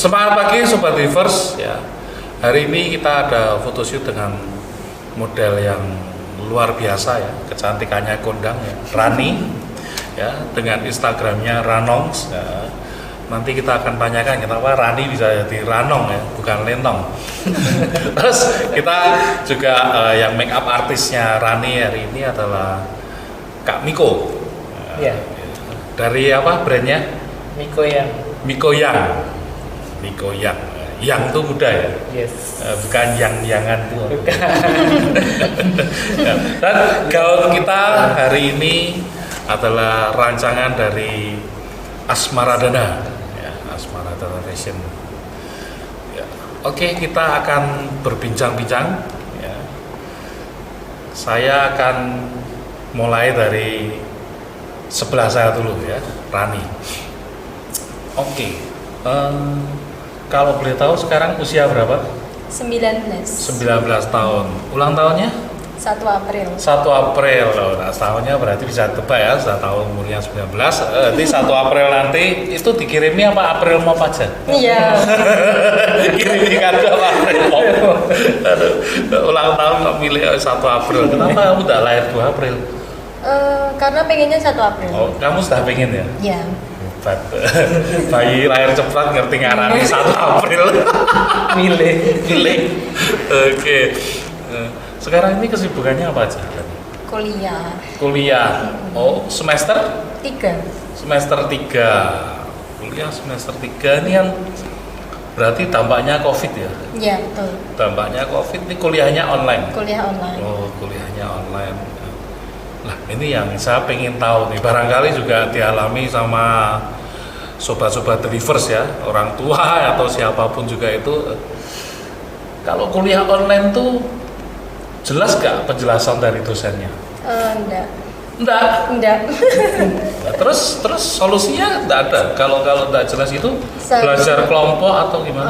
Semangat pagi Sobat Weavers ya. Hari ini kita ada photoshoot dengan model yang luar biasa ya, kecantikannya kondang ya, Rani ya, dengan Instagramnya Ranongs ya. Nanti kita akan tanyakan kenapa Rani bisa jadi Ranong ya, bukan Lenong. Terus kita juga yang make up artisnya Rani hari ini adalah Kak Miko ya. Dari apa brandnya? Miko Yang. Miko Yang. Miko yang tuh muda ya? Yes. Bukan yang-yangan tuh. Bukan. Dan gaun kita hari ini adalah rancangan dari Asmaradana ya, Asmaradana Fashion ya. Oke, kita akan berbincang-bincang ya. Saya akan mulai dari sebelah saya dulu ya, Rani. Oke, kalau boleh tahu sekarang usia berapa? 19 tahun. Ulang tahunnya? 1 April. 1 April. Loh, nah, tahunnya berarti bisa tebak ya, sudah tahu umurnya 19. Nanti 1 April nanti itu dikirimnya apa April mau aja? Iya. Kirim kado apa April mau. Aduh, ulang tahun kok milih 1 April. Kenapa kamu udah lahir 2 April? Karena pengennya 1 April. Oh, kamu sudah pengen ya? Iya. Hebat. Bayi lahir cepat ngerti ngarani 1 April. Milih. Oke. Sekarang ini kesibukannya apa aja? Kuliah. Kuliah. Oh, semester 3. Semester 3. Kuliah semester 3 ini kan berarti dampaknya Covid ya? Iya, betul. Dampaknya Covid ini kuliahnya online. Kuliah online. Oh, kuliahnya online. Nah, ini yang saya pengen tahu nih, barangkali juga dialami sama sobat-sobat Weavers ya, orang tua atau siapapun juga itu. Kalau kuliah online tuh jelas gak penjelasan dari dosennya? Enggak. Enggak. Nah, terus solusinya enggak ada. Kalau enggak jelas itu belajar kelompok atau gimana?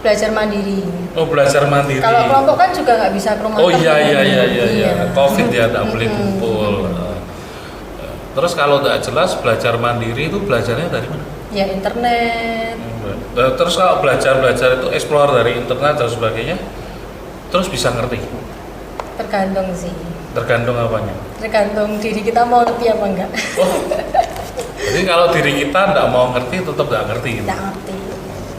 Belajar mandiri. Oh, belajar mandiri. Kalau kelompok kan juga nggak bisa ke rumah. Oh iya. Covid ya, enggak boleh kumpul. Terus kalau enggak jelas belajar mandiri itu belajarnya dari mana? Ya internet. Terus kalau belajar itu explore dari internet dan sebagainya, terus bisa ngerti? Tergantung sih. Tergantung apanya? Tergantung diri kita mau ngerti apa enggak. Oh, jadi kalau diri kita enggak mau ngerti, tetap enggak ngerti gitu? Enggak ngerti.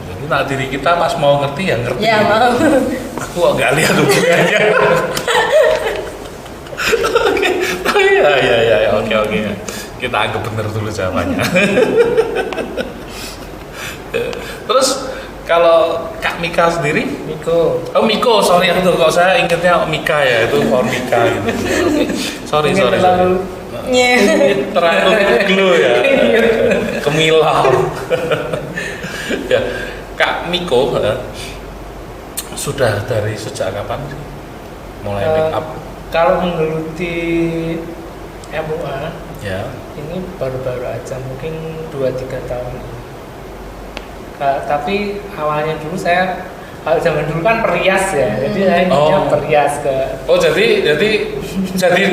Jadi nah diri kita pas mau ngerti ya ngerti. Ya gitu. mau. Aku enggak lihat hubungannya. Oke. Kita anggap benar dulu jawabannya. Terus kalau Kak Mika sendiri? Miko. Oh Miko, sorry itu kok saya ingatnya Mika ya, itu for Mika gitu. Sorry. Terlalu Terlalu glow ya. Kemilau. Ya, Kak Miko sudah dari sejak kapan sih mulai make up? Kalau menggeluti MUA Ya. ini baru-baru aja, mungkin 2-3 tahun. Tapi awalnya dulu saya, kalau zaman dulu kan perias ya, jadi saya intinya perias ke. Oh jadi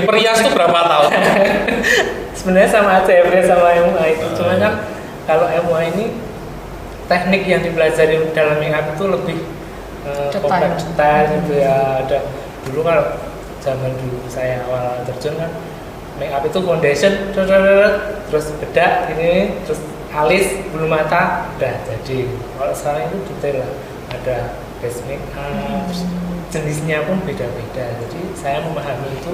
perias itu berapa tahun? Sebenarnya sama aja ya, perias sama MUA itu. Cuma kan kalau MUA ini teknik yang dipelajari dalam make up itu lebih kompleks detail gitu ya. Ada dulu kalau zaman dulu saya awal terjun kan make up itu foundation, terus bedak ini, terus alis, bulu mata, udah jadi. Kalau sekarang itu detail lah, ada base make up, jenisnya pun beda-beda. Jadi saya memahami itu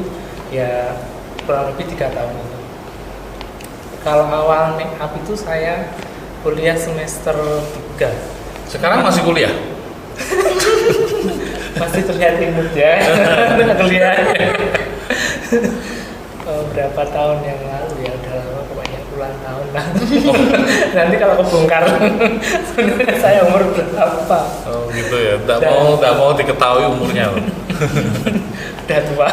ya kurang lebih 3 tahun ini. Kalau awal make up itu saya kuliah semester 3. Sekarang masih kuliah? Masih terlihat imut ya. Kuliah. Berapa tahun yang lalu ya, udah lama, pokoknya puluhan tahun lah. Nanti kalau kebongkar sebenarnya saya umur berapa? Oh gitu ya, nggak mau diketahui umurnya. Udah tua.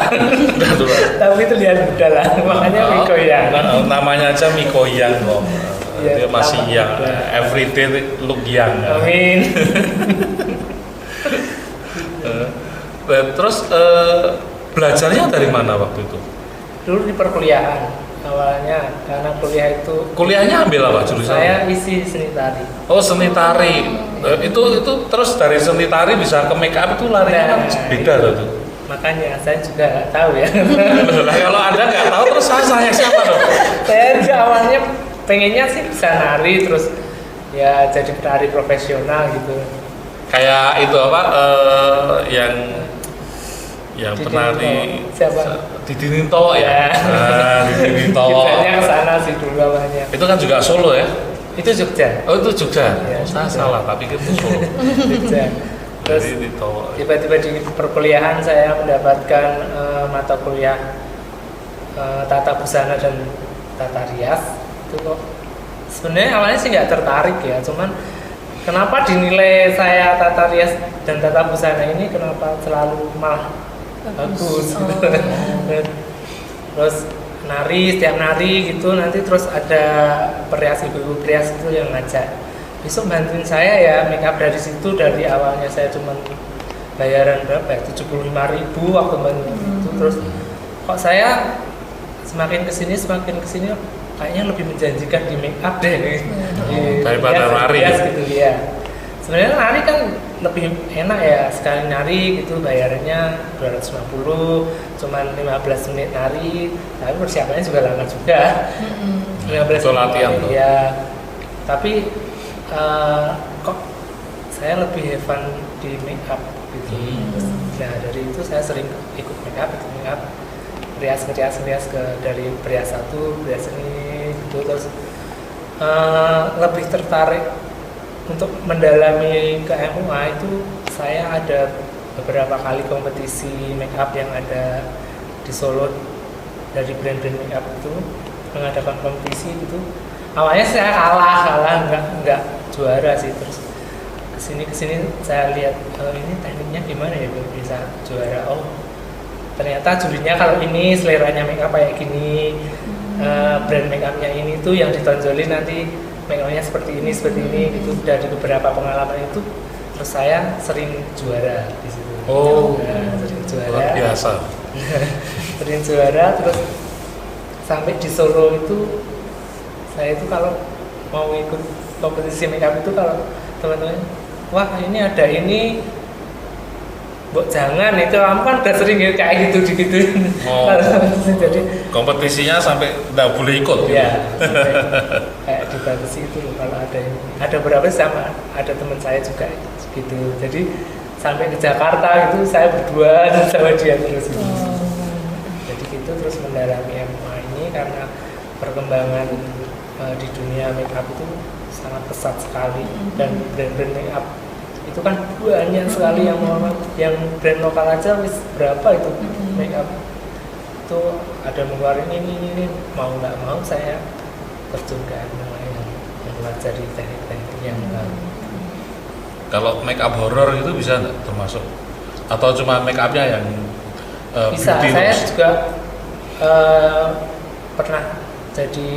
Tapi terlihat muda lah, makanya Miko Yang. Namanya aja Miko Yang kok. Ya, dia masih yang everyday look young. Amin. Terus belajarnya dari mana waktu itu? Dulu di perkuliahan awalnya karena kuliah itu. Kuliahnya ambil apa jurusan? Saya isi seni tari. Oh, seni tari. Itu terus dari seni tari bisa ke make up itu larinya kan beda tuh. Makanya saya juga nggak tahu ya. Nah, kalau Anda nggak tahu terus saya siapa dong? Saya juga awalnya pengennya sih bisa nari terus ya jadi penari profesional gitu. Kayak itu apa yang Didi penari siapa? Didi Nintowo ya. Didi Nintowo. Kitanya ke sana sih dulu awalnya. Itu kan juga Solo ya? Itu Jogja. Oh, itu Jogja. Ya, Saya Jogja. salah, tapi itu Solo. Jogja. Terus Didi Nintowo. tiba-tiba di perkuliahan saya mendapatkan mata kuliah tata busana dan tata rias. Itu kok sebenarnya awalnya sih nggak tertarik ya, cuman kenapa dinilai saya tata rias dan tata busana ini kenapa selalu malah bagus gitu. Terus nari, setiap nari gitu nanti terus ada perias ibu-ibu perias itu yang ngajak besok bantuin saya ya make up. Dari situ dari awalnya saya cuma bayaran berapa ya 75.000 waktu bantuin itu, terus kok saya semakin kesini kayaknya lebih menjanjikan di make up deh Daripada nari gitu ya. Sebenarnya nari kan lebih enak ya, sekali nari gitu bayarannya 250, cuman 15 menit nari, tapi persiapannya juga lama juga. 15 Itu latihan menit tuh. ya. Tapi kok saya lebih have fun di make up gitu. Nah dari itu saya sering ikut make up rias ke dari perias satu, perias ini gitu, terus lebih tertarik untuk mendalami ke MUA itu. Saya ada beberapa kali kompetisi make up yang ada di Solo dari brand-brand make up itu mengadakan kompetisi gitu. Awalnya saya kalah nggak juara sih, terus kesini saya lihat ini tekniknya gimana ya biar bisa juara. Oh ternyata jurinya kalau ini seleranya make up kayak gini, brand make upnya ini tuh yang ditonjolin nanti make upnya seperti ini gitu. Dari beberapa pengalaman itu terus saya sering juara di situ. Sering juara. Luar biasa. Sering juara terus sampai di Solo itu saya itu kalau mau ikut kompetisi make up itu kalau teman-teman wah ini ada ini Mbok jangan, itu kamu kan udah sering kayak gitu digituin. Jadi kompetisinya sampai nggak boleh ikut. Iya. Kayak dibatasi itu loh kalau ada ini. Ada berapa sama ada teman saya juga gitu. Jadi sampai ke Jakarta itu saya berdua sama dia terus. Jadi gitu terus mendalami MUA ini karena perkembangan di dunia make up itu sangat pesat sekali dan brand-brand make up itu kan banyak sekali yang brand lokal aja wis berapa itu make up itu ada mengeluarin ini mau nggak mau saya terjunkan mempelajari teknik-teknik yang baru. Kalau make up horror itu bisa nggak termasuk atau cuma make upnya yang bisa. Saya juga pernah jadi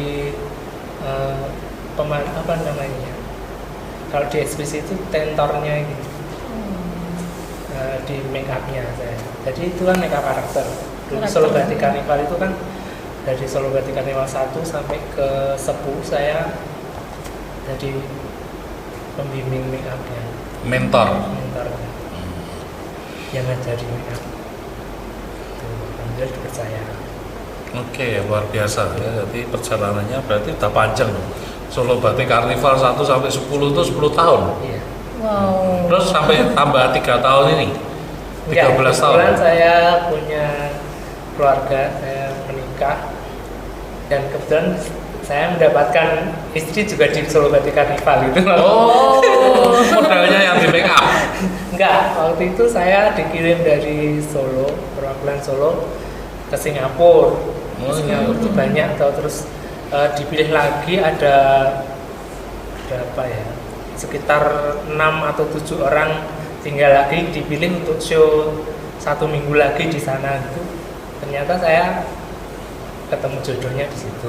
apa namanya kalau di ekspresi itu tentornya gitu. Di make upnya saya. Jadi itu kan make up karakter. Dulu Solo Ganti Karnival itu kan dari Solo Ganti Karnival 1 sampai ke 10 saya jadi pembimbing make upnya. mentor. Yang ngajari make up. Alhamdulillah dipercaya. Oke, luar biasa ya. Jadi perjalanannya berarti udah panjang dong. Solo Batik Karnival 1 sampai 10 itu 10 tahun. Iya. Wow. Terus sampai tambah 3 tahun ini. 13 tahun. Kebetulan saya punya keluarga, saya menikah dan kebetulan saya mendapatkan istri juga di Solo Batik Karnival itu. Oh, modalnya yang di make up. Enggak, waktu itu saya dikirim dari Solo, perwakilan Solo ke Singapura. Singapura itu banyak terus dipilih lagi ada berapa ya, sekitar 6 atau 7 orang tinggal lagi dipilih untuk show 1 minggu lagi di sana gitu. Ternyata saya ketemu jodohnya di situ.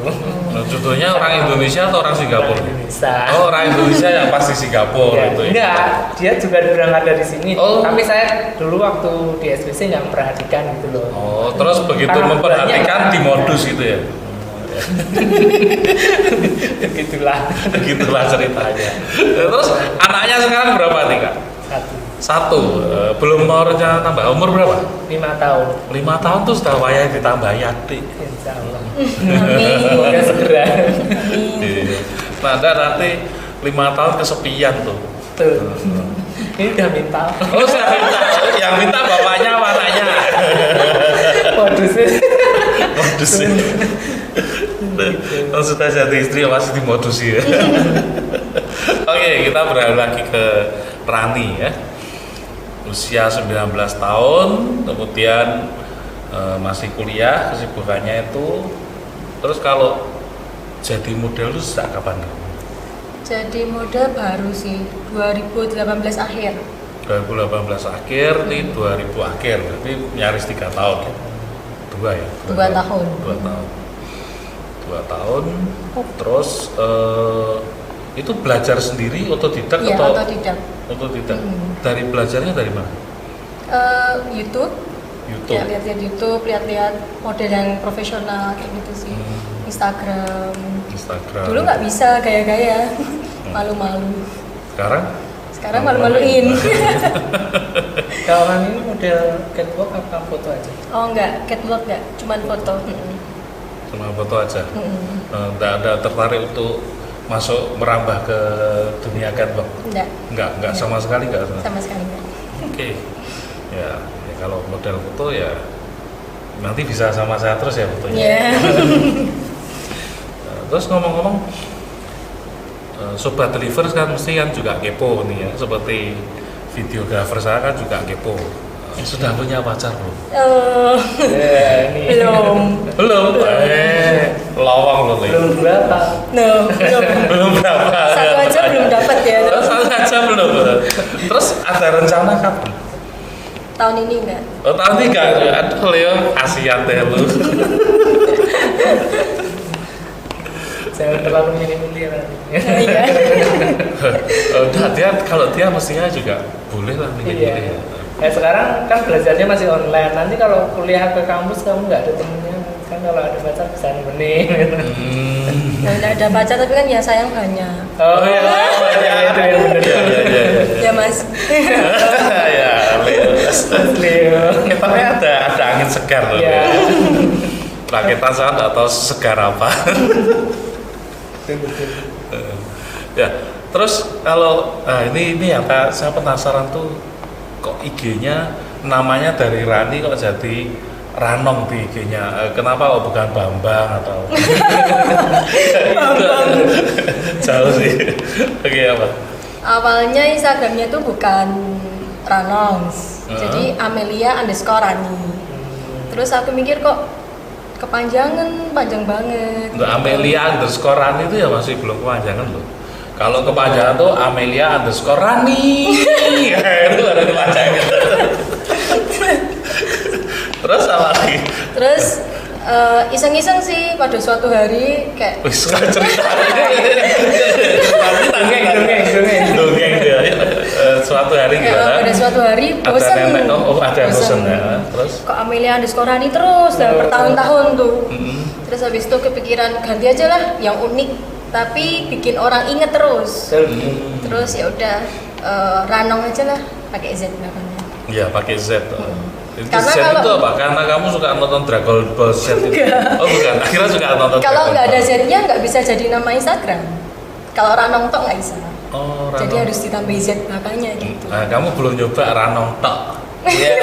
Jodohnya orang Indonesia atau orang Singapura? Orang Indonesia. Oh, orang Indonesia yang pasti Singapura Ya, itu. Ya. enggak, dia juga berangkat dari sini. Oh. Tapi saya dulu waktu di SBC nggak memperhatikan gitu loh. Oh, terus begitu Karena memperhatikan banyak, di modus gitu ya. Begitulah ceritanya. Terus anaknya sekarang berapa nih Kak? Satu. Belum mau rencana tambah. Umur berapa? 5 tahun. 5 tahun tuh sudah wayang ditambah Yati. Insya Allah. Amin. Semoga segera. Amin. Nah, nanti 5 tahun kesepian tuh. Tuh. Ini udah minta. Oh, sudah minta. Yang minta bapaknya apa anaknya? Modusnya. Oh, sudah jadi istri masih dimodusi ya. Oke, kita beralih lagi ke Rani ya. Usia 19 tahun, kemudian masih kuliah, kesibukannya itu. Terus kalau jadi model itu sejak kapan? Jadi model baru sih 2018 akhir. 2018 akhir, nih 2000 akhir, berarti nyaris 3 tahun ya? 2 ya? 2 tahun. 2 tahun, terus itu belajar sendiri, otodidak Iya, atau? otodidak. Dari belajarnya dari mana? YouTube. Ya, lihat-lihat YouTube, lihat-lihat model yang profesional kayak gitu sih. Instagram. Dulu nggak bisa gaya-gaya, malu-malu. Sekarang malu-maluin. Kalau ini model catwalk apa foto aja? Oh enggak, catwalk enggak, cuman foto. Cuma foto aja. Nggak ada tertarik untuk masuk merambah ke dunia catwalk? Enggak sama sekali enggak. Sama sekali enggak. Oke. Ya, kalau model foto ya nanti bisa sama saya terus ya fotonya. Yeah. Terus ngomong-ngomong, Sobat Deliver kan mesti kan juga kepo nih ya, seperti videografer saya kan juga kepo. Sudah punya pacar belum? Belum. Lawang loh. Belum berapa? Belum berapa. Satu aja belum dapat ya. Satu aja belum. Terus ada rencana kapan? Tahun ini enggak. Oh, tahun ini enggak. Aduh Leo, kasihan deh lu. Jangan terlalu minim-minim. Iya. Udah kalau dia mestinya juga boleh lah minim-minim. Iya. Ya sekarang kan belajarnya masih online. Nanti kalau kuliah ke kampus kamu nggak ada temennya. Kan kalau ada pacar bisa nemenin. Nggak ada pacar tapi kan ya sayang banyak. Oh iya, banyak itu yang benar. Iya. Ya Mas. Ya, Leo. Tapi ada angin segar loh. Iya. Raketan saat atau segar apa? Ya, terus kalau ini ya Kak, saya penasaran tuh kok IG-nya namanya dari Rani kok jadi Ranong di IG-nya. Kenapa kok bukan Bambang atau Bambang. Jauh sih. Oke, apa? Awalnya Instagramnya tuh bukan Ranong, jadi Amelia_Rani. Terus aku mikir kok kepanjangan, panjang banget. Untuk Amelia_Rani itu ya masih belum kepanjangan loh. Kalau kepanjangan tuh Amelia_Rani. Itu ada kepanjangan. Terus apa lagi? Terus iseng-iseng sih pada suatu hari kayak Wis cerita. Dongeng dia. Suatu hari gimana? pada suatu hari bosan. Ada yang bosan ya. Terus Kok Amelia_Rani terus dan bertahun-tahun tuh. Terus habis itu kepikiran ganti aja lah yang unik tapi bikin orang inget terus. Terus ya udah Ranong aja lah pakai Z belakangnya. Iya, pakai Z. Itu Karena Z itu apa? Karena kamu suka nonton Dragon Ball Z itu. Oh bukan, akhirnya suka nonton. Kalau Dragon nggak ada Ball. Z-nya nggak bisa jadi nama Instagram. Kalau Ranong tok nggak bisa. Oh, Jadi Ranong. harus ditambahin Z belakangnya gitu. Nah, kamu belum nyoba Ranong tok. Iya.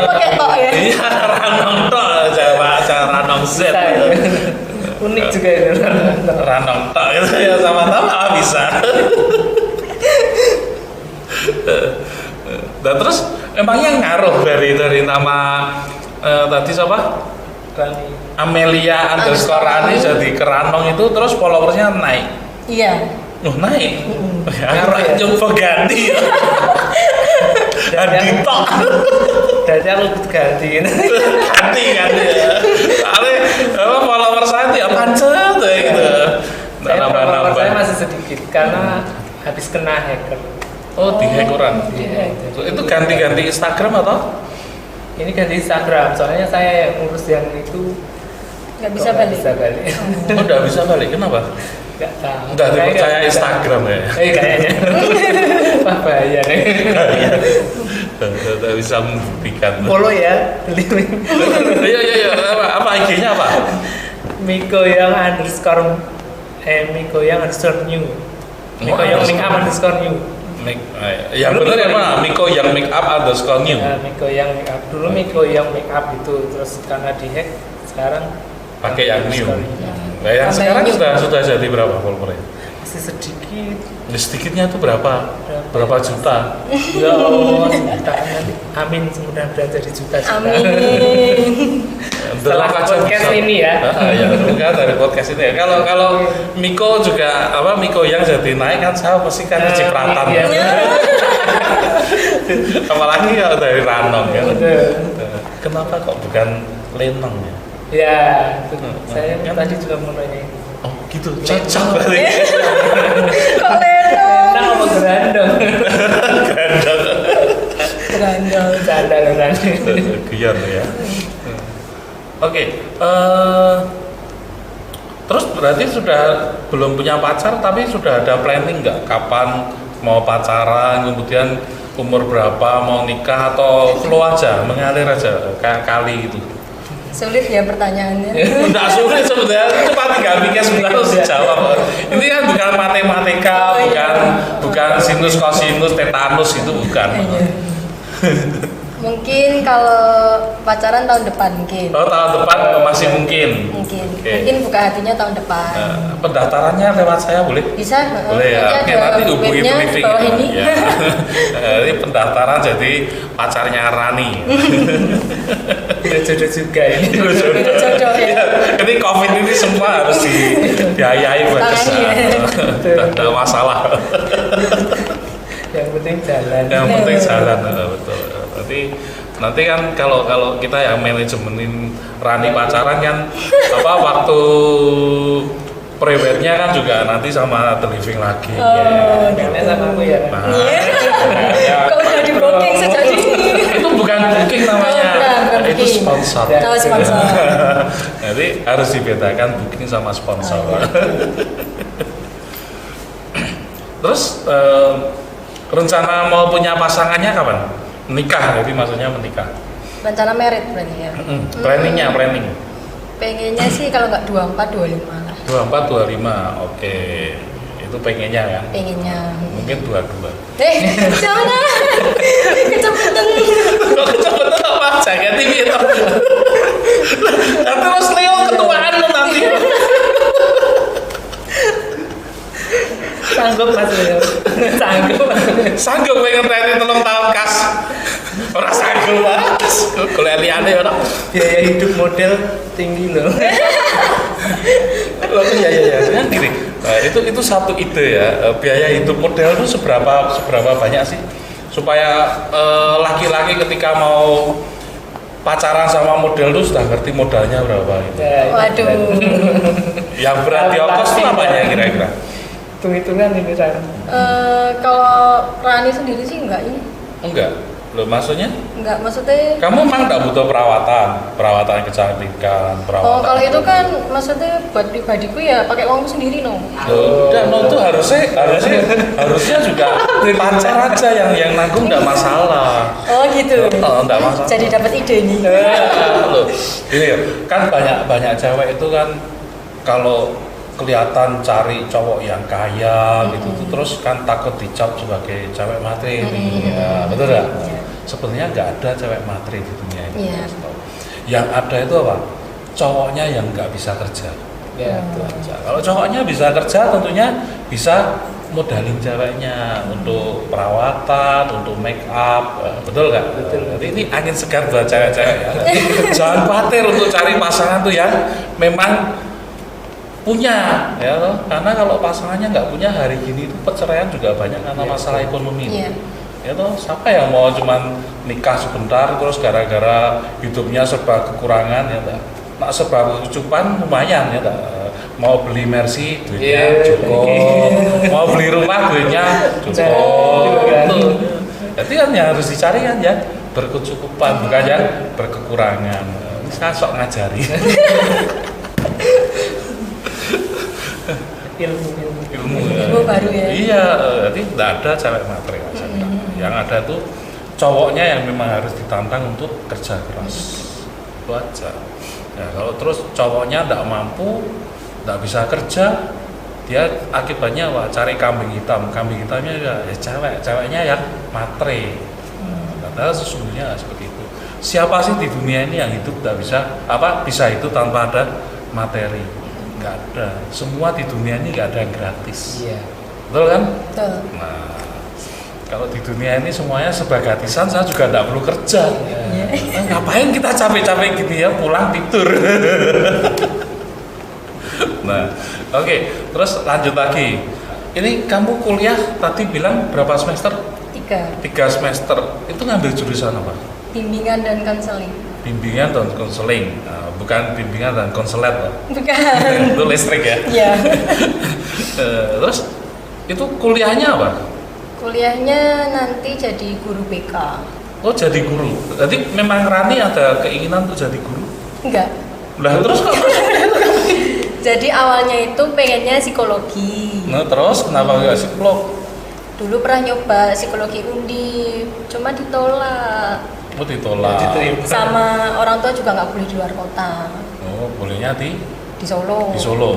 Pakai tok ya. Iya, Ranong tok, jangan Ranong Z. Unik juga itu. Ranong tok itu ya sama-sama bisa. Dan terus emangnya ngaruh dari nama tadi siapa? Rani. Amelia_Rani jadi ke Ranong itu terus followersnya naik. Iya. Naik. Ya, coba ganti. Ganti tok. Jadi aku gantiin. Ganti ya. Soalnya follower saya tuh ya pancet ya gitu. Follower saya masih sedikit karena habis kena hacker. Oh, di-hack orang. Iya. Itu ganti-ganti Instagram atau? Ini ganti Instagram, soalnya saya yang ngurus yang itu Nggak bisa balik. Oh, nggak bisa balik. Kenapa? Nggak tahu. Nggak dipercaya Instagram ya? Kayaknya. Wah, bahaya nih. Nggak bisa membuktikan. Follow ya. Iya. Apa IG-nya apa? Miko yang underscore new. Miko yang make up underscore new. Yang benar ya Pak, Miko yang make up underscore new. Miko yang make up dulu, Miko yang make up itu terus karena dihack sekarang pakai yang new. Nah, yang sekarang sudah jadi berapa followernya? Masih sedikit. Sedikitnya itu berapa? Berapa juta? Ya Allah, jutaan nanti. Amin, mudah-mudahan jadi juta-juta. Amin. Setelah podcast ini ya. Ya, enggak dari podcast ini ya. Kalau Miko juga Miko yang jadi naik kan saya pasti kan kecipratan. Iya. Apalagi kalau dari Ranong ya. Kenapa kok bukan Lenong ya? Ya, saya tadi juga mau nanya. Oh gitu, cocok balik. Kok Lenong? Nah, apa gerandong? Gerandong. Canda. Giar ya. Oke, terus berarti sudah belum punya pacar tapi sudah ada planning nggak kapan mau pacaran, kemudian umur berapa mau nikah atau flow aja, mengalir aja kayak kali gitu. Sulit ya pertanyaannya. Enggak sulit sebenarnya, cuma tinggal pikir sebentar terus dijawab. Ini kan bukan matematika, bukan sinus kosinus tetanus itu bukan. Mungkin kalau pacaran tahun depan mungkin. Oh, tahun depan masih mungkin. Okay. Mungkin buka hatinya tahun depan. Pendaftarannya lewat saya boleh? Bisa. Boleh ya. Oke, nanti hubungi briefing. Bawah ini. Ya. Ini pendaftaran jadi pacarnya Rani. Jodoh juga ini. Jodoh ya. Ini COVID ini semua harus dibiayai buat tidak masalah. Yang penting jalan. Yang penting jalan, betul. Nanti kan kalau kita yang manajemenin Rani pacaran kan waktu prewednya kan juga nanti sama The Living lagi. Karena sama aku ya. Kok udah di booking sejak ini? Itu bukan booking namanya. Itu sponsor. Sponsor. Jadi harus dibedakan booking sama sponsor. Terus rencana mau punya pasangannya kapan? Menikah, jadi maksudnya menikah. Rencana merit berarti ya. Planning. Pengennya sih kalau nggak 24, 25 lah. 24, 25, oke. Itu pengennya kan? Pengennya. Mungkin 22. Jangan. Kecepatan. Kok kecepatan apa? Jaga TV itu. Terus Leo ketuaan lo nanti. Sanggup Mas Leo. Sanggup pengen training 3 tahun kas. Orang sanggup Mas. Kuliah liane orang. Biaya hidup model tinggi loh. Iya. Kan gini. Nah, itu satu ide ya. Biaya hidup model itu seberapa banyak sih supaya laki-laki ketika mau pacaran sama model itu sudah ngerti modalnya berapa gitu. Waduh. Yang berat di ongkos itu apanya kira-kira? Hitung-hitungan ini Ran. Kalau Rani sendiri sih enggak ini. Enggak. Loh maksudnya? Enggak, maksudnya Kamu emang enggak butuh perawatan kecantikan, perawatan. Oh, kalau itu kan maksudnya buat pribadiku ya pakai uangku sendiri no. Udah, no itu harusnya juga pacar aja yang nanggung enggak masalah. Oh gitu. Oh, enggak masalah. Jadi dapat ide nih. Loh, ini kan banyak cewek itu kan kalau kelihatan cari cowok yang kaya gitu terus kan takut dicap sebagai cewek matre ya, betul nggak? Sebenarnya nggak ada cewek matre di dunia ini. Yang ada itu apa? Cowoknya yang nggak bisa kerja. Itu aja. Kalau cowoknya bisa kerja tentunya bisa modalin ceweknya untuk perawatan, untuk make up, betul nggak? Betul. Jadi ini angin segar buat cewek-cewek ya. Jangan khawatir untuk cari pasangan tuh yang memang punya ya loh, karena kalau pasangannya nggak punya hari gini itu perceraian juga banyak karena masalah ekonomi. Ya toh, siapa yang mau cuman nikah sebentar terus gara-gara hidupnya serba kekurangan ya toh. Nah, serba kecukupan lumayan ya toh. Mau beli Mercy duitnya cukup, mau beli rumah duitnya cukup. Jadi kan yang harus dicari kan ya berkecukupan bukan yang berkekurangan. Ini saya sok ngajari. ilmu ya. Ilmu baru ya. Iya, jadi tidak ada cewek matre. Yang ada tuh cowoknya yang memang harus ditantang untuk kerja keras. Itu aja. Ya, kalau terus cowoknya tidak mampu, tidak bisa kerja, dia akibatnya wah cari kambing hitam. Kambing hitamnya ya ceweknya yang matre. Padahal sesungguhnya seperti itu. Siapa sih di dunia ini yang hidup tidak bisa itu tanpa ada materi? Nggak ada. Semua di dunia ini nggak ada yang gratis. Iya. Betul kan? Betul. Nah, kalau di dunia ini semuanya serba gratisan, saya juga nggak perlu kerja. Iya. Nah, ngapain kita capek-capek gini ya, pulang tidur. Nah, oke, terus lanjut lagi. Ini kamu kuliah tadi bilang berapa semester? 3. 3 semester. Itu ngambil jurusan apa? Bimbingan dan konseling. Bimbingan dan konseling. Nah, bukan bimbingan dan konselet loh. Bukan. Itu listrik ya. Iya. Terus itu kuliahnya apa? Kuliahnya nanti jadi guru BK. Oh, jadi guru. Jadi memang Rani ada keinginan untuk jadi guru? Enggak. Lah terus kok? Jadi awalnya itu pengennya psikologi. Nah terus kenapa nggak psikolog? Dulu pernah nyoba psikologi Undip, cuma ditolak. Oh ditolak. Diterima. Sama orang tua juga nggak boleh di luar kota. Oh bolehnya di Solo. Di Solo.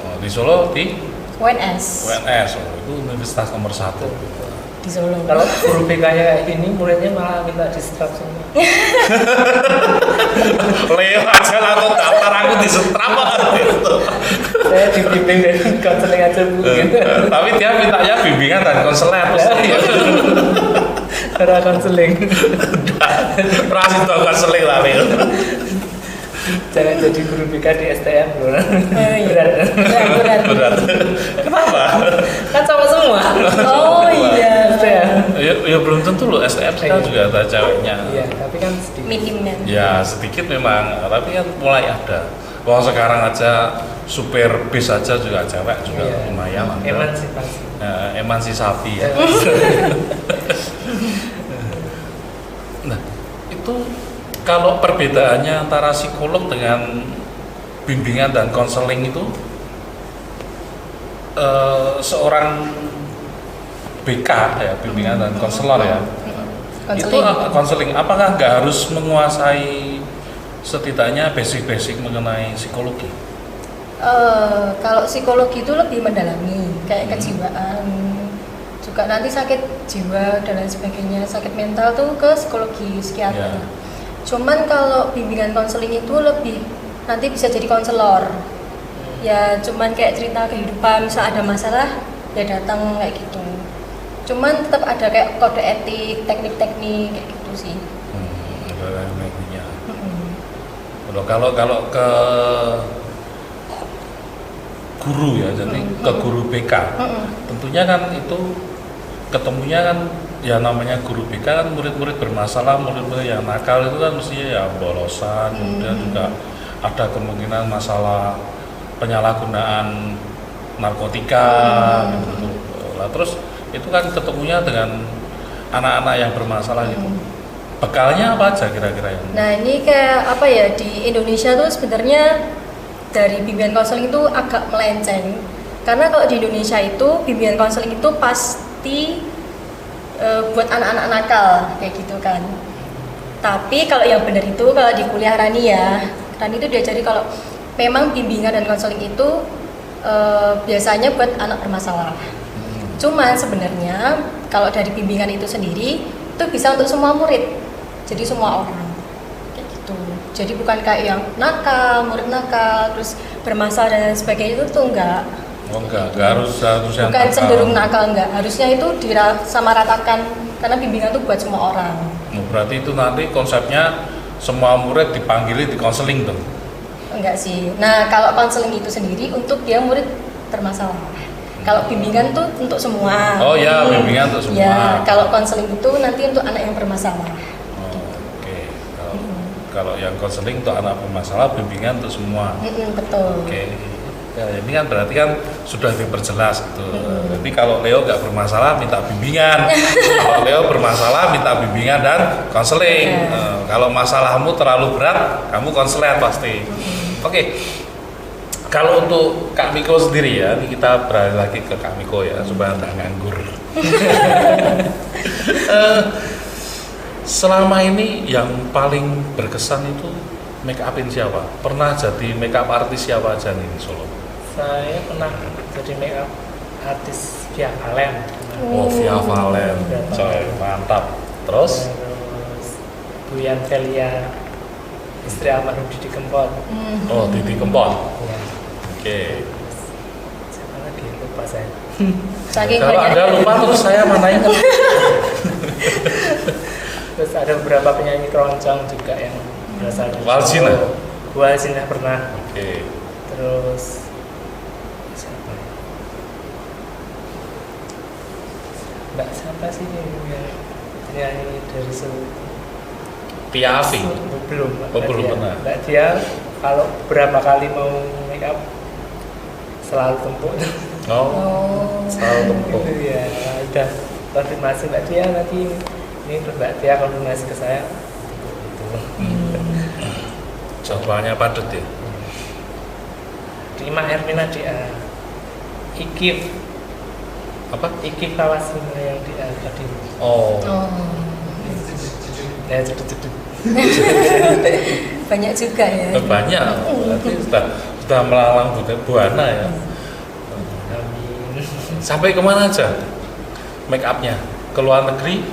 Oh, di Solo di UNS. UNS. Oh, itu universitas nomor 1 Di Solo. Kalau guru BK-nya ini muridnya malah minta disetrap semua. Leo aja langsung daftar aku disetrap gitu. Saya dibimbing dari konseling aja Bu. Gitu. Tapi dia mintanya bimbingan dan konseler. Cara konseling. Rasis tuh konseling lah Leo. Jangan jadi guru BK di STM bro. Iya. Berat. Kenapa? Kan sama semua. Oh iya. STM. Ya belum tentu loh STM sekarang juga ada ceweknya. Iya, tapi kan sedikit. Minimnya. Ya sedikit memang, tapi kan mulai ada. Wah sekarang aja supir bis aja juga cewek juga Iya. lumayan ada. Emansipasi. Emansipasi ya. Nah itu kalau perbedaannya antara psikolog dengan bimbingan dan konseling itu seorang BK ya bimbingan dan konselor ya. Itu konseling apakah nggak harus menguasai setidaknya basic-basic mengenai psikologi? Kalau psikologi itu lebih mendalami kayak kejiwaan, juga nanti sakit jiwa dan lain sebagainya, sakit mental tuh ke psikologi psikiater. Cuman kalau bimbingan konseling itu lebih nanti bisa jadi konselor. Ya cuman kayak cerita kehidupan, misal ada masalah ya datang kayak gitu. Cuman tetap ada kayak kode etik, teknik-teknik kayak gitu sih. Kalau ke guru ya, jadi ke guru BK, tentunya kan itu ketemunya kan ya namanya guru BK kan murid-murid bermasalah, murid-murid yang nakal itu kan mestinya ya bolosan, kemudian juga ada kemungkinan masalah penyalahgunaan narkotika gitu. Lah terus itu kan ketemunya dengan anak-anak yang bermasalah gitu. Bekalnya apa aja kira-kira yang? Nah ini kayak apa ya, di Indonesia tuh sebenarnya dari bimbingan konseling itu agak melenceng. Karena kalau di Indonesia itu bimbingan konseling itu pasti buat anak-anak nakal kayak gitu kan. Tapi kalau yang benar itu kalau di kuliah Rani ya, Rani itu diajari kalau memang bimbingan dan konseling itu biasanya buat anak bermasalah. Cuman sebenarnya kalau dari bimbingan itu sendiri itu bisa untuk semua murid. Jadi semua orang kayak gitu. Jadi bukan kayak yang nakal, murid nakal, terus bermasalah dan sebagainya itu tuh enggak. Oh enggak harus yang bukan nakal. cenderung nakal enggak. Harusnya itu disamaratakan karena bimbingan itu buat semua orang. Berarti itu nanti konsepnya semua murid dipanggili di konseling tuh. Enggak sih. Nah, kalau konseling itu sendiri untuk dia murid bermasalah. Kalau bimbingan tuh untuk semua. Oh ya, bimbingan untuk semua. Ya, kalau konseling itu nanti untuk anak yang bermasalah. Oke. Kalau yang konseling untuk anak bermasalah, bimbingan untuk semua. Betul. Oke. Ya, ini kan berarti kan sudah diperjelas gitu. Jadi kalau Leo nggak bermasalah minta bimbingan, kalau Leo bermasalah minta bimbingan dan konseling. Kalau masalahmu terlalu berat, kamu konselor pasti. Oke. Kalau untuk Kak Miko sendiri ya, ini kita beralih lagi ke Kak Miko ya, supaya nggak nganggur. Selama ini yang paling berkesan itu make upin siapa? Pernah jadi make up artis siapa aja nih di Solo? Saya pernah jadi make up artis Via Valen. Oh, Via Valen, coy, mantap. Terus Buyan Velia, istri almarhum Didi Kempot. Oh, Didi Kempot. Ya. Oke. Siapa lagi? Lupa saya. Saking Kalau banyak. Anda lupa terus saya mana ingat. Terus ada beberapa penyanyi keroncong juga yang berasal dari Walsina? Solo. Walsina pernah. Oke. Terus siapa? Mbak siapa sih yang penyanyi dari Solo? Tia Afi. Belum. Oh, belum Dia. pernah. Mbak dia kalau berapa kali mau make up selalu tempuk. Oh, selalu tempuk. Gitu ya, udah konfirmasi Mbak Tia nanti ini terus Mbak Tia konfirmasi ke saya. Jadwalnya padat ya. Rima Hermina dia Ikif Apa? Ikif Kawasina yang di tadi. Oh. Ya cedek-cedek. Banyak juga ya. Banyak. Berarti sudah melalang buana ya. Amin. Sampai kemana aja make upnya? Ke luar negeri?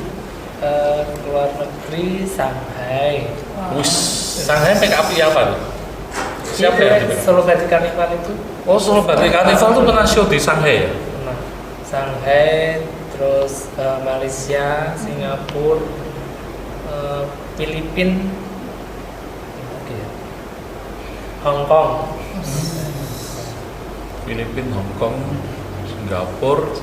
Keluar negeri Shanghai. Wis, Shanghai make up apa tuh? Siapa yang di make up? Solo Batik Carnival itu Oh, Solo Batik Carnival tuh pernah show di Shanghai ya? pernah. Shanghai, terus Malaysia, Singapura, Filipina, Hong Kong, Filipina, Hong Kong, Singapura,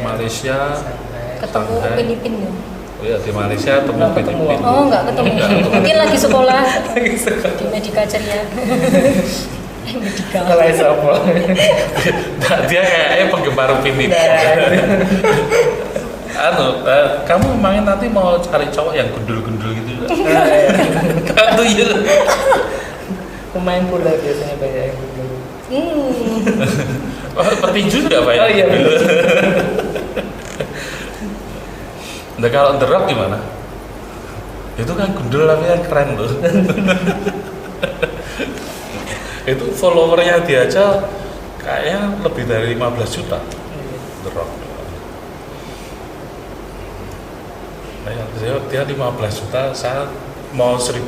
Malaysia. Shanghai. Ketemu Shanghai. Upin Ipin ya. Oh ya, di Malaysia ketemu Nggak ketemu. Filipina. Oh, enggak ketemu. Nggak ketemu. Mungkin lagi sekolah di Medika Ceria. Medika. Kalau siapa? Nah, dia kayaknya penggemar Upin Ipin. Kamu emangnya nanti mau cari cowok yang gundul-gundul gitu? Kamu iya. Pemain bola biasanya banyak yang dulu. Oh, petinju juga Pak ya? Oh iya. Nah, kalau The Rock gimana? Itu kan gundul tapi kan keren loh. Itu followernya dia aja kayaknya lebih dari 15 juta. The Rock. Nah, dia 15 juta, saya mau 1.500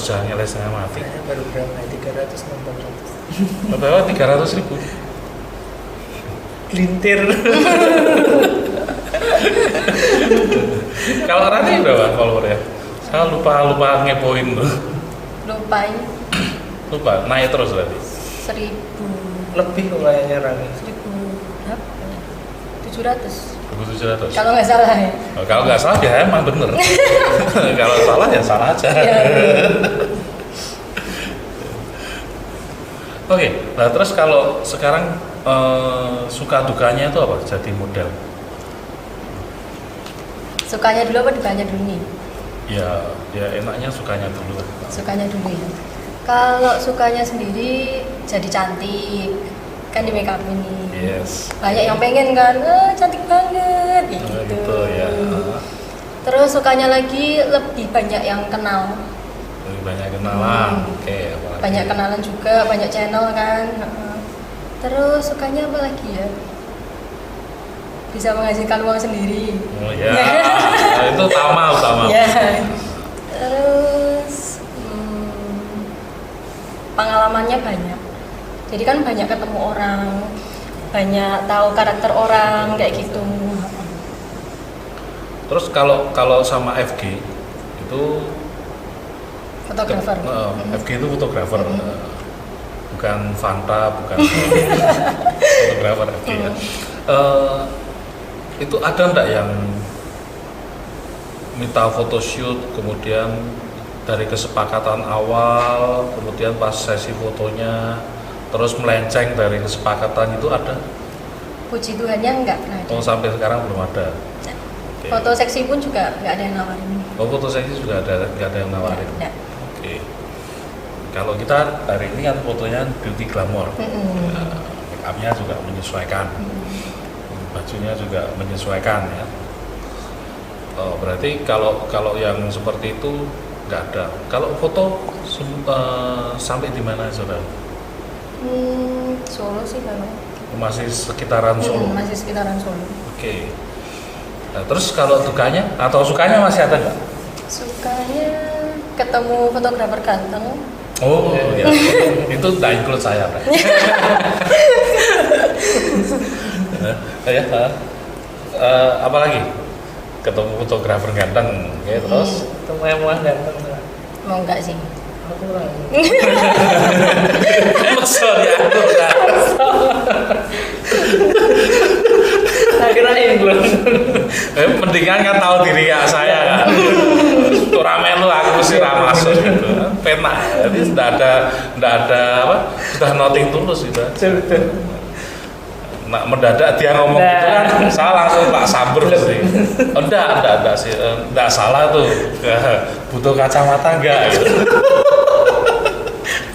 jangan nilai saya mati. Saya baru berapa? 300 400. Berapa? 300.000. Gelintir. Kalau Rani berapa followernya? Saya lupa ngepoin tuh. Lupain Lupa, naik terus berarti. 1.000 Lebih kok kayaknya Rani. 700 1.700. kalau nggak salah ya. Oh, kalau nggak salah ya emang bener. Kalau salah ya salah aja. Iya. Oke, nah terus kalau sekarang suka dukanya itu apa? Jadi model? Sukanya dulu apa dukanya dulu nih? Ya enaknya sukanya dulu. Sukanya dulu ya. Kalau sukanya sendiri jadi cantik kan di make up ini. Yes. Banyak yang pengen kan, cantik banget gitu. Gitu ya. Terus sukanya lagi lebih banyak yang kenal. Lebih banyak kenalan. Oke, apalagi? Banyak kenalan juga, banyak channel kan. Terus sukanya apa lagi ya? Bisa menghasilkan uang sendiri. Oh ya, nah, itu utama. Ya. Terus pengalamannya banyak. Jadi kan banyak ketemu orang, banyak tahu karakter orang kayak gitu. Terus kalau sama FG itu Fotografer. FG itu fotografer, bukan Fanta, bukan fotografer FG ya. Itu ada enggak yang minta photoshoot kemudian dari kesepakatan awal kemudian pas sesi fotonya terus melenceng dari kesepakatan itu ada? Puji Tuhannya enggak pernah ada. Oh, sampai sekarang belum ada. Nah, Oke. foto seksi pun juga enggak ada yang nawarin. Oh, foto seksi juga nggak ada yang nawarin. Enggak. Oke. Kalau kita hari ini kan fotonya beauty glamour, make upnya juga menyesuaikan, bajunya juga menyesuaikan ya. Oh, berarti kalau yang seperti itu nggak ada. Kalau foto sampai di mana saudara? Solo sih memang. Masih sekitaran Solo. Masih sekitaran Solo. Oke. Nah, terus kalau dukanya atau sukanya masih ada nggak? Sukanya ketemu fotografer ganteng. Oh ya, itu tak include saya, Pak. Apa lagi? Ketemu fotografer ganteng, ya terus? Ketemu emuan ganteng. Mau enggak sih? Aku kurang. Sorry, aku enggak. Akhirnya include. Mendingan kan tahu diri ya saya kan. Turame lu aku sih ra masuk gitu. Penak. Jadi enggak ada apa? Sudah nothing tulus gitu. Nah, mendadak dia ngomong gitu kan, saya langsung tak samber sih. Enggak sih, enggak salah tuh. Butuh kacamata enggak gitu.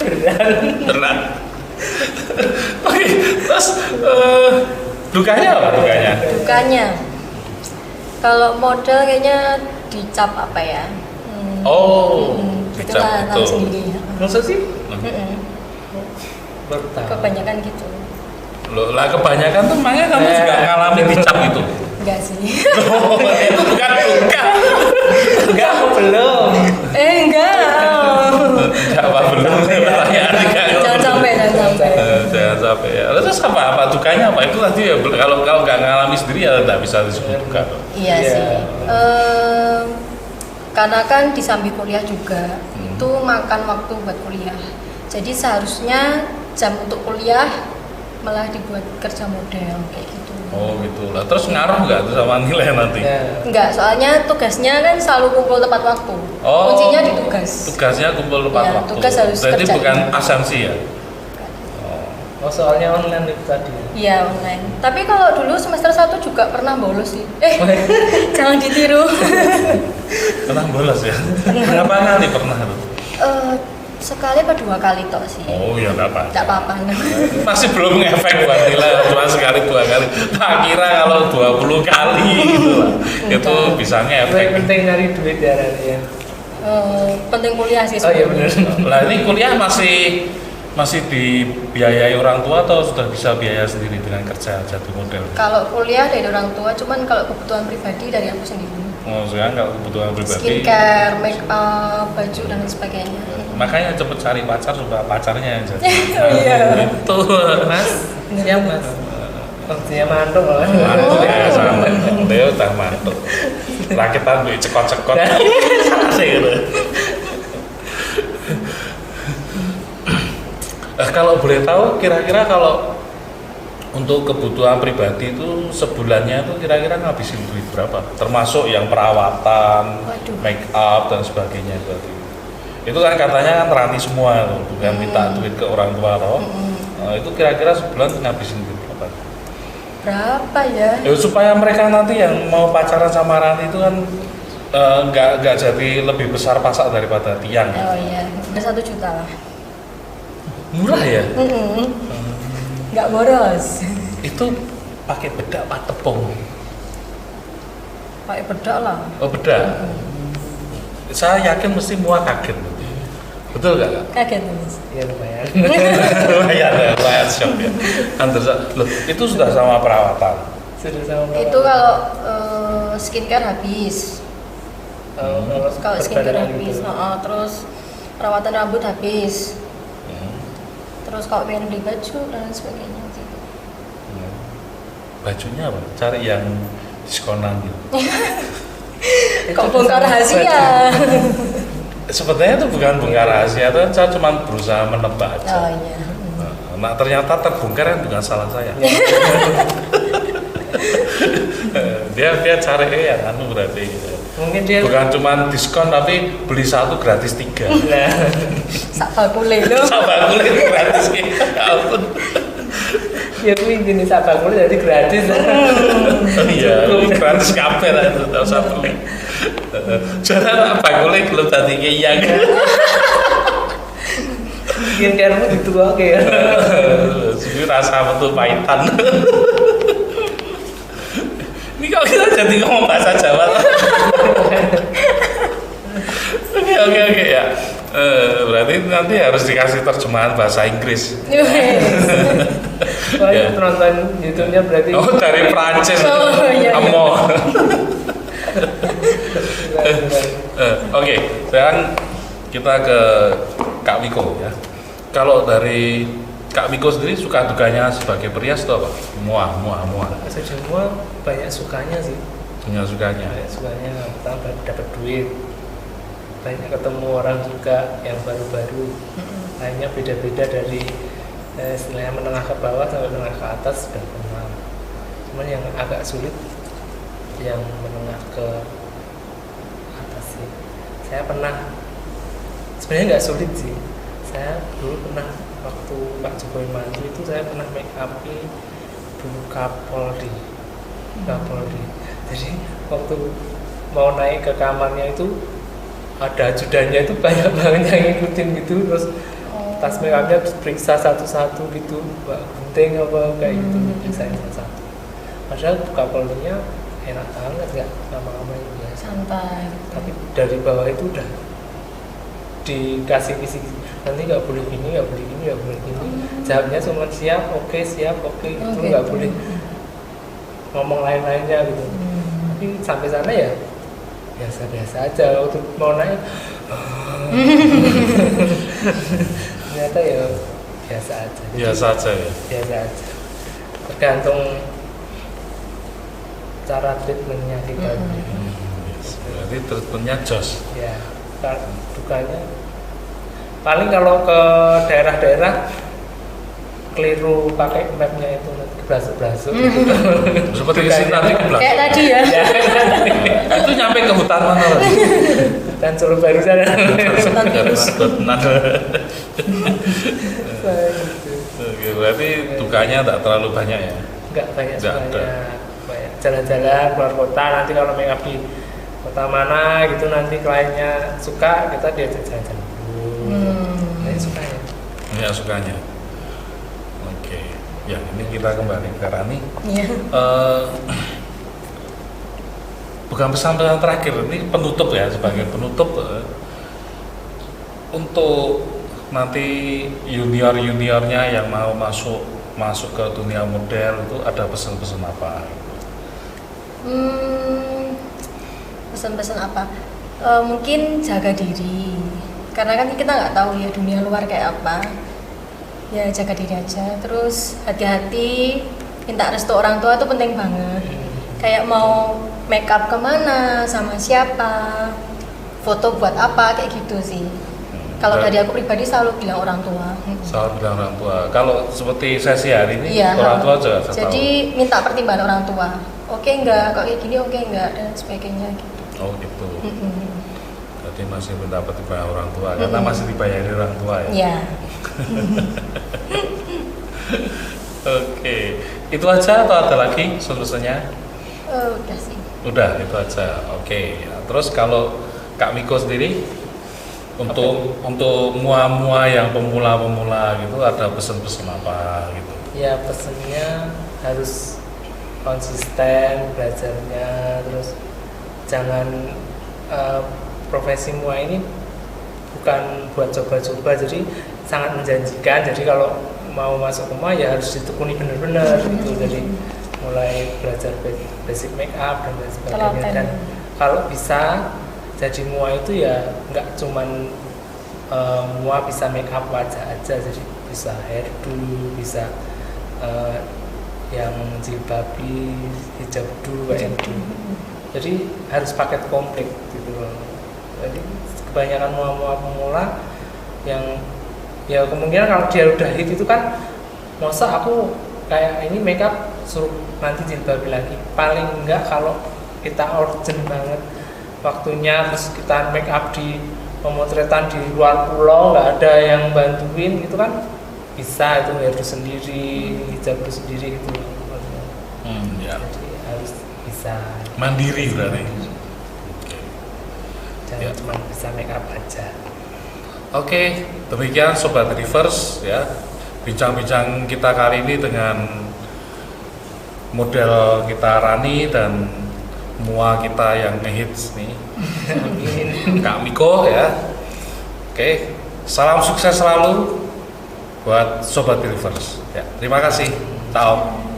Beneran. Oke, terus dukanya apa dukanya? Dukanya, kalau model kayaknya dicap apa ya? Dicap itulah tahu sendiri. Masa sih? Kebanyakan gitu. Loh, lah kebanyakan tuh makanya kamu juga ngalamin dicap gitu. Enggak sih. Itu bukan duka. Enggak, aku belum. Enggak. Enggak apa belum pertanyaan enggak. Jangan sampai. Jangan sampai ya. Terus apa dukanya apa? Itu tadi ya kalau nggak ngalami sendiri ya nggak bisa disebut duka. Iya sih. Karena kan di samping kuliah juga itu makan waktu buat kuliah. Jadi seharusnya jam untuk kuliah malah dibuat kerja model kayak gitu. Oh gitu lah. Terus ngaruh nggak tuh sama nilai nanti? Enggak, soalnya tugasnya kan selalu kumpul tepat waktu. Kuncinya di tugas. Tugasnya kumpul tepat waktu. Tugas harus berarti kerjain. bukan absensi ya? Oh, soalnya online itu tadi. Iya, online. Tapi kalau dulu semester 1 juga pernah bolos sih. Jangan ditiru. Pernah bolos ya? Berapa kali pernah tuh? Sekali apa 2 kali toh sih. Oh ya nggak apa-apa. Nggak apa-apa. Masih belum ngefek buat nilai, cuma sekali 2 kali. Tak kira kalau 20 kali gitu lah. Itu bisa ngefek. Yang penting nyari duit ya Rani ya. Penting kuliah sih. Oh iya benar. Lah ini kuliah masih dibiayai orang tua atau sudah bisa biaya sendiri dengan kerja jadi model? Kalau kuliah dari orang tua, cuman kalau kebutuhan pribadi dari aku sendiri. Oh, sekarang kalau kebutuhan pribadi. Skincare, make up, baju dan lain sebagainya. Makanya cepet cari pacar supaya pacarnya yang jadi. Iya. Itu Mas, siap Mas. Kerjanya mantuk loh. mantuk ya sama. Dia udah mantuk. Rakitan duit cekot-cekot. Asik gitu. Kalau boleh tahu kira-kira kalau untuk kebutuhan pribadi itu sebulannya itu kira-kira ngabisin duit berapa? Termasuk yang perawatan, make up dan sebagainya berarti. Itu kan katanya kan Rani semua tuh, bukan minta duit ke orang tua toh. Itu kira-kira sebulan ngabisin duit berapa? Berapa ya? Ya supaya mereka nanti yang mau pacaran sama Rani itu kan nggak jadi lebih besar pasak daripada tiang. Oh iya, udah 1 juta lah. Murah ya? Nggak boros. Itu pakai bedak apa tepung? Pakai bedak lah. Oh bedak. Saya yakin mesti muat kaget. Betul nggak Kak? Kaget Mas. Iya lumayan. lumayan shock ya. Loh, itu sudah sama perawatan. Sudah sama. Itu kalau skincare habis. Kalau skincare habis, terus perawatan rambut habis. Terus kalau pengen beli baju dan sebagainya gitu. Bajunya apa? Cari yang diskonan gitu. Kok bongkar rahasia? Sebenarnya itu bukan bongkar rahasia, itu saya cuma berusaha menebak aja. Oh iya. Nah ternyata terbongkar kan bukan salah saya. dia cari yang anu berarti. Mungkin dia bukan cuma diskon tapi beli 1 gratis 3. Sak bakule lho. Sak bakule gratis ya ampun. Ya kuwi jenis sak bakule jadi gratis. Iya, gratis kabeh lah itu tahu sak beli. Jangan sak bakule belum tadi kiyang. skincare-mu gitu oke ya. Ini rasa betul pahitan. Ini kalau kita jadi ngomong bahasa Jawa. Oke ya. Berarti nanti harus dikasih terjemahan bahasa Inggris. Wah, ya. Nonton YouTube-nya berarti. Oh, dari Prancis. Iya. Amo. Oke, sekarang kita ke Kak Miko ya. Kalau dari Kak Miko sendiri suka dukanya sebagai perias itu apa? Muah. Semua banyak sukanya sih. Banyak sukanya. Banyak sukanya, pertama dapat duit. Banyak ketemu orang juga yang baru-baru. Lainnya beda-beda dari istilahnya menengah ke bawah sampai menengah ke atas sudah kenal. Cuman yang agak sulit yang menengah ke atas sih. Saya pernah sebenarnya nggak sulit sih. Saya dulu pernah waktu Pak Jokowi maju itu saya pernah make up dulu Kapolri. Jadi waktu mau naik ke kamarnya itu ada ajudannya itu banyak banget yang ngikutin gitu, terus tas make upnya periksa satu-satu gitu, Mbak gunting apa kayak gitu, periksain satu-satu. Padahal Kapolrinya enak banget, nggak lama-lama itu ya. Santai. Tapi dari bawah itu udah dikasih kisi, nanti nggak boleh gini, nggak boleh gini, nggak boleh gini. Jawabnya cuma siap, oke, itu nggak boleh ngomong lain-lainnya gitu. Tapi sampai sana ya biasa-biasa aja. Waktu mau naik ternyata ya biasa aja. Biasa aja ya. Biasa aja. Tergantung cara treatmentnya kita. Berarti treatmentnya jos. Ya, dukanya paling kalau ke daerah-daerah keliru pakai mapnya itu berasuk-berasuk. Seperti isi nanti ke belakang. Kayak tadi ya. Itu nyampe ke hutan mana lagi? Dan Solo baru sana. Hutan tikus. Oke, berarti dukanya tak terlalu banyak ya? Enggak banyak Nggak semuanya. Banyak jalan-jalan keluar kota, nanti kalau make up di kota mana gitu nanti kliennya suka, kita diajak jalan-jalan dulu. Nah, sukanya. Ya sukanya. Oke, ya ini kita kembali ke Rani. Iya. Bukan pesan-pesan terakhir, ini penutup ya, sebagai penutup untuk nanti juniornya yang mau masuk ke dunia model itu ada pesan-pesan apa? Pesan-pesan apa? Mungkin jaga diri, karena kan kita nggak tahu ya dunia luar kayak apa. Ya jaga diri aja, terus hati-hati, minta restu orang tua itu penting banget. Kayak mau make up kemana, sama siapa, foto buat apa, kayak gitu sih. Kalau dari aku pribadi selalu bilang orang tua. Selalu bilang orang tua. Kalau seperti sesi hari ini, Iya, orang tua juga jadi tahu. minta pertimbangan orang tua. Oke enggak, kalau kayak gini oke enggak, dan sebagainya gitu. Oh gitu. Jadi masih minta pertimbangan orang tua, karena masih dibayari orang tua ya? Iya. Oke, itu aja atau ada lagi solusinya? Udah sih. Udah, itu aja. Oke. Ya. Terus kalau Kak Miko sendiri untuk mua-mua yang pemula gitu ada pesan-pesan apa gitu? Ya pesennya harus konsisten belajarnya, terus jangan profesi mua ini bukan buat coba-coba, jadi sangat menjanjikan. Jadi kalau mau masuk ke mua ya harus ditekuni benar-benar gitu. Jadi mulai belajar basic make up dan lain sebagainya. Dan kalau bisa jadi mua itu ya nggak cuman mua bisa make up wajah aja, jadi bisa hairdo, bisa yang jilbabi, hijab dulu kayak gitu. Jadi harus paket komplit gitu loh. Jadi kebanyakan mua-mua pemula yang ya kemungkinan kalau dia udah hit itu kan, masa aku kayak ini make up suruh nanti jilbabi lagi. Paling enggak kalau kita urgent banget waktunya, terus kita make up di pemotretan di luar pulau, nggak ada yang bantuin gitu kan, bisa itu hairdo sendiri, hijab sendiri gitu. Ya. Jadi harus bisa Mandiri berarti. jangan Ya. cuma bisa make up aja. Oke, demikian Sobat Reverse ya. Bincang-bincang kita kali ini dengan model kita Rani dan mua kita yang ngehits nih. Kak Miko ya. Oke, salam sukses selalu buat Sobat Reverse. Ya, terima kasih. Ciao.